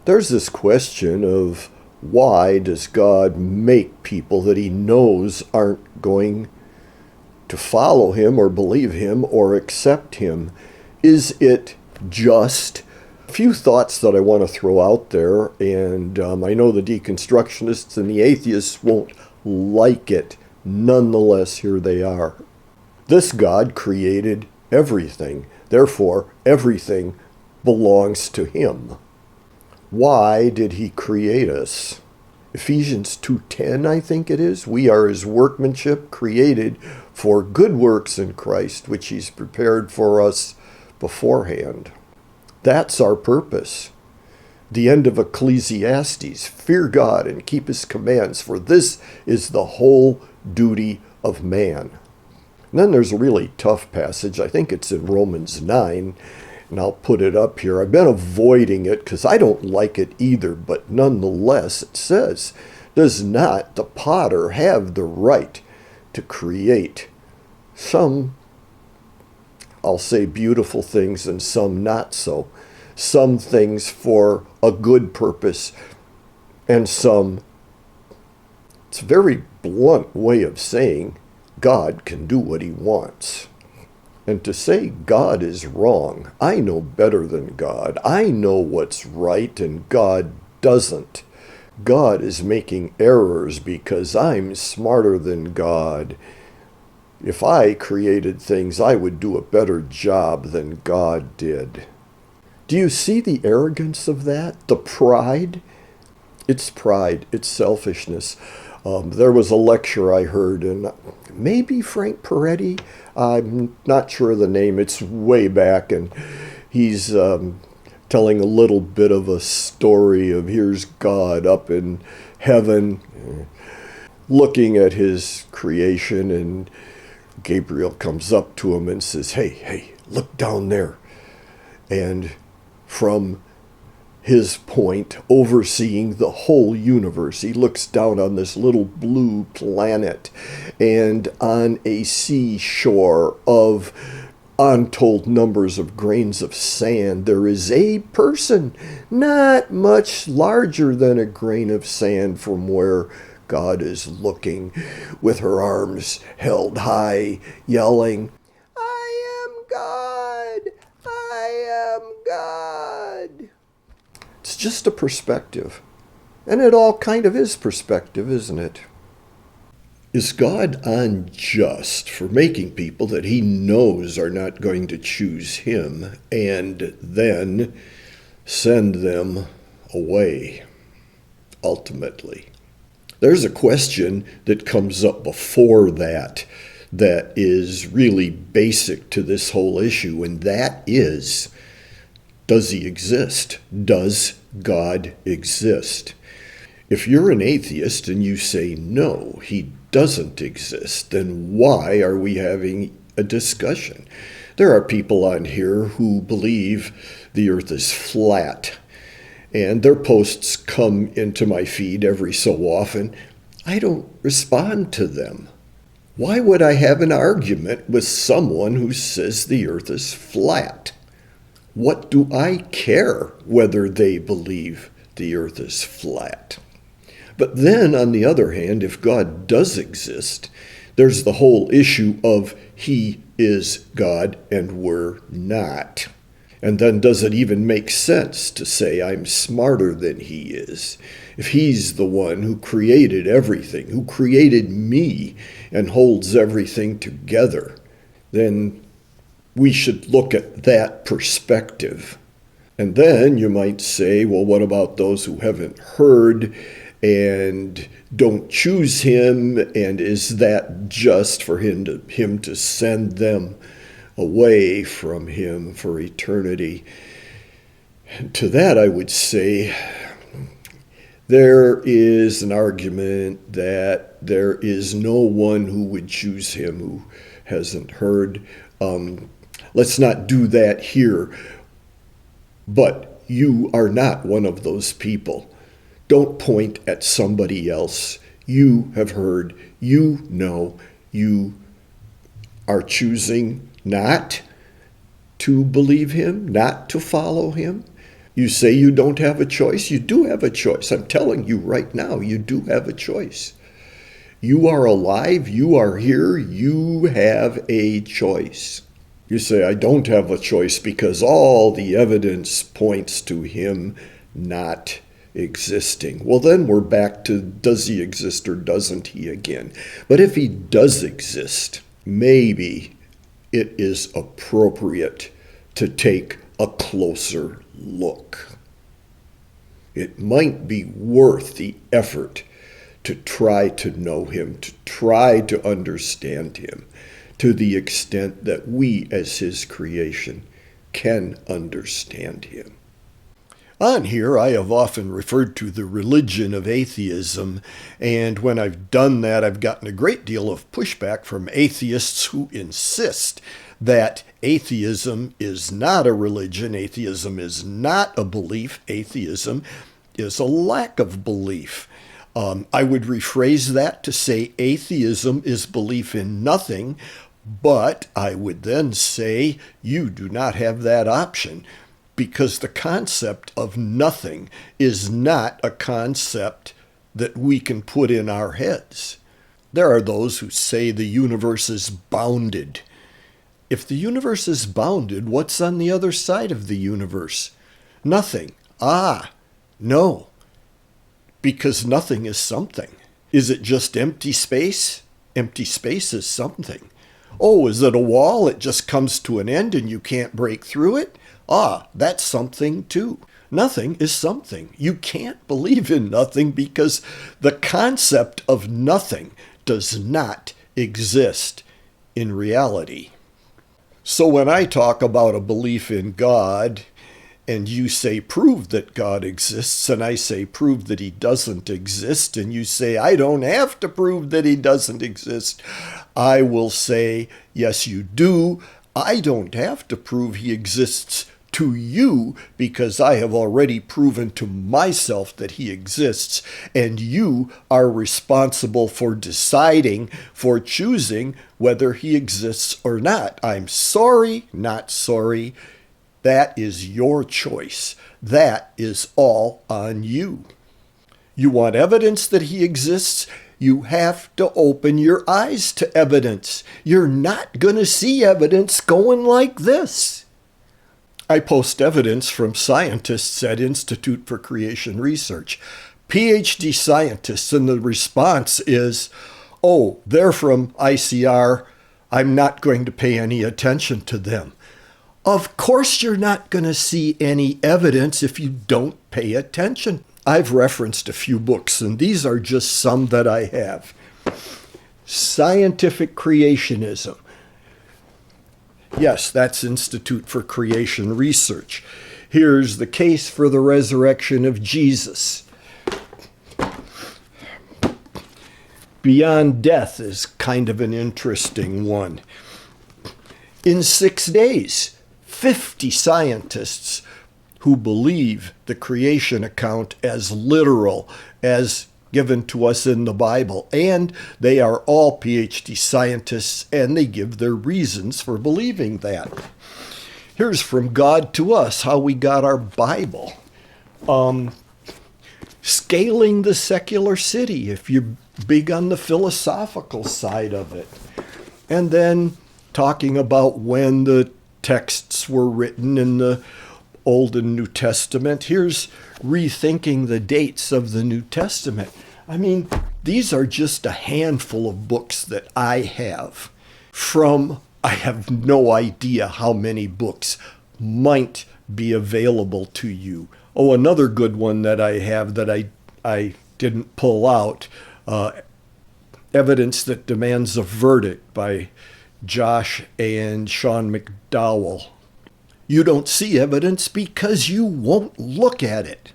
There's this question of why does God make people that he knows aren't going to follow him or believe him or accept him? Is it just? A few thoughts that I want to throw out there, and I know the deconstructionists and the atheists won't like it. Nonetheless, here they are. This God created everything. Therefore, everything belongs to him. Why did he create us? Ephesians 2:10, I think it is. We are his workmanship, created for good works in Christ, which he's prepared for us beforehand. That's our purpose. The end of Ecclesiastes, fear God and keep his commands, for this is the whole duty of man. And then there's a really tough passage. I think it's in Romans 9, and I'll put it up here. I've been avoiding it because I don't like it either, but nonetheless, it says, does not the potter have the right to create some, I'll say, beautiful things and some not so? Some things for a good purpose and some, it's a very blunt way of saying, God can do what he wants. And to say God is wrong, I know better than God. I know what's right and God doesn't. God is making errors because I'm smarter than God. If I created things, I would do a better job than God did. Do you see the arrogance of that? The pride? It's pride. It's selfishness. There was a lecture I heard, and maybe Frank Peretti, I'm not sure of the name, it's way back, and he's telling a little bit of a story of here's God up in heaven, looking at his creation, and Gabriel comes up to him and says, hey, look down there. And from his point, overseeing the whole universe, he looks down on this little blue planet, and on a seashore of untold numbers of grains of sand, there is a person not much larger than a grain of sand from where God is looking, with her arms held high, yelling, I am God! I am God! It's just a perspective. And it all kind of is perspective, isn't it? Is God unjust for making people that he knows are not going to choose him and then send them away, ultimately? There's a question that comes up before that is really basic to this whole issue, and that is, does he exist? Does God exist? If you're an atheist and you say no, he doesn't exist, then why are we having a discussion? There are people on here who believe the earth is flat, and their posts come into my feed every so often. I don't respond to them. Why would I have an argument with someone who says the earth is flat? What do I care whether they believe the earth is flat? But then, on the other hand, if God does exist, there's the whole issue of he is God and we're not. And then does it even make sense to say I'm smarter than he is? If he's the one who created everything, who created me and holds everything together, then we should look at that perspective. And then you might say, well, what about those who haven't heard and don't choose him? And is that just for him to send them away from him for eternity? And to that I would say, there is an argument that there is no one who would choose him who hasn't heard. Let's not do that here. But you are not one of those people. Don't point at somebody else. You have heard, you know, you are choosing not to believe him, not to follow him. You say you don't have a choice? You do have a choice. I'm telling you right now, you do have a choice. You are alive. You are here. You have a choice. You say, I don't have a choice because all the evidence points to him not existing. Well, then we're back to does he exist or doesn't he again? But if he does exist, maybe it is appropriate to take a closer look. It might be worth the effort to try to know him, to try to understand him to the extent that we as his creation can understand him. On here, I have often referred to the religion of atheism, and when I've done that, I've gotten a great deal of pushback from atheists who insist that atheism is not a religion, atheism is not a belief, atheism is a lack of belief. I would rephrase that to say atheism is belief in nothing, but I would then say you do not have that option, because the concept of nothing is not a concept that we can put in our heads. There are those who say the universe is bounded. If the universe is bounded, what's on the other side of the universe? Nothing. No. Because nothing is something. Is it just empty space? Empty space is something. Oh, is it a wall? It just comes to an end and you can't break through it? That's something too. Nothing is something. You can't believe in nothing because the concept of nothing does not exist in reality. So when I talk about a belief in God, and you say, prove that God exists, and I say, prove that he doesn't exist, and you say, I don't have to prove that he doesn't exist, I will say, yes, you do. I don't have to prove he exists to you because I have already proven to myself that he exists, and you are responsible for deciding, for choosing whether he exists or not. I'm sorry, not sorry. That is your choice. That is all on you. You want evidence that he exists? You have to open your eyes to evidence. You're not going to see evidence going like this. I post evidence from scientists at Institute for Creation Research, PhD scientists, and the response is, oh, they're from ICR. I'm not going to pay any attention to them. Of course you're not going to see any evidence if you don't pay attention. I've referenced a few books, and these are just some that I have. Scientific Creationism. Yes, that's Institute for Creation Research. Here's The Case for the Resurrection of Jesus. Beyond Death is kind of an interesting one. In 6 days, 50 scientists who believe the creation account as literal, as given to us in the Bible. And they are all PhD scientists, and they give their reasons for believing that. Here's From God to Us, how we got our Bible. Scaling the Secular City, if you're big on the philosophical side of it. And then talking about when the texts were written in the Old and New Testament. Here's Rethinking the Dates of the New Testament. I mean, these are just a handful of books that I have from, I have no idea how many books might be available to you. Oh, another good one that I have that I didn't pull out, Evidence That Demands a Verdict by Josh and Sean McDowell. You don't see evidence because you won't look at it.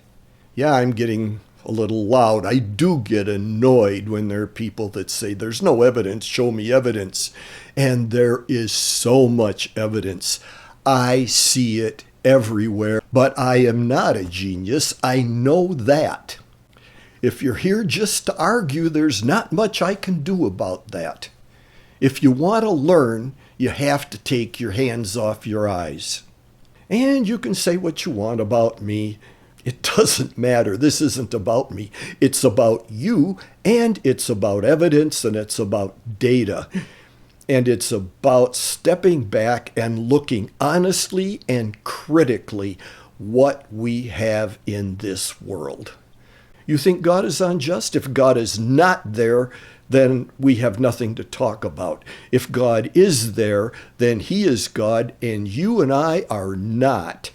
Yeah, I'm getting a little loud. I do get annoyed when there are people that say, there's no evidence, show me evidence. And there is so much evidence. I see it everywhere, but I am not a genius. I know that. If you're here just to argue, there's not much I can do about that. If you want to learn, you have to take your hands off your eyes. And you can say what you want about me. It doesn't matter. This isn't about me. It's about you, and it's about evidence, and it's about data. And it's about stepping back and looking honestly and critically what we have in this world. You think God is unjust? If God is not there, then we have nothing to talk about. If God is there, then he is God, and you and I are not.